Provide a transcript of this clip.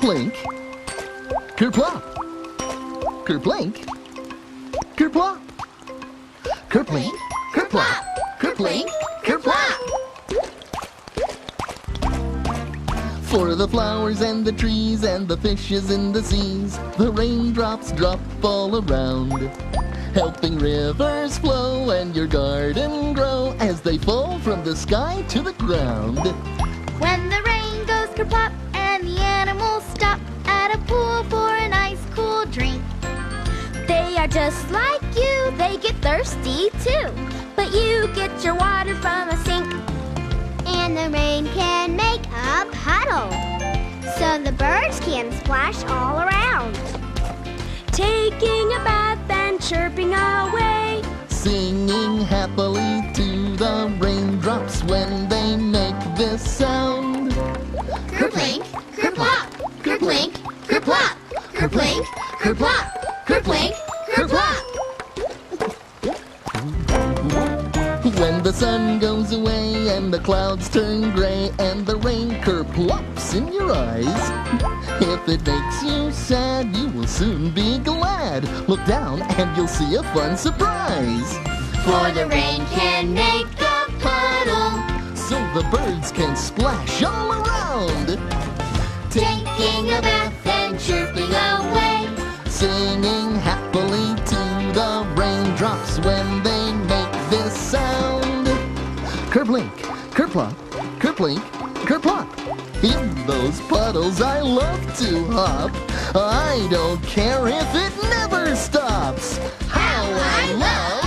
Kerplink, kerplop, kerplink, kerplop, kerplink, kerplop, kerplink, kerplop. For the flowers and the trees and the fishes in the seas, the raindrops drop all around, helping rivers flow and your garden grow as they fall from the sky to the ground. When the rain goes kerplop and the animals stop at a pool for a nice cool drink, they are just like you, they get thirsty too, but you get your water from a sink. And the rain can make a puddle, so the birds can splash all around, taking a bath and chirping away, singing happily to the raindrops when they make this sound. Kerplink, kerplop, kerplink, kerplop, kerplink, kerplop, kerplink, kerplop. When the sun goes away and the clouds turn gray and the rain kerplops in your eyes, if it makes you sad, you will soon be glad. Look down and you'll see a fun surprise. For the rain can make a puddle, so the birds can splash all around, taking a bath and chirping away, singing happily to the raindrops when they make this sound. Kerplink, kerplop, kerplink, kerplop. In those puddles I love to hop. I don't care if it never stops. How I love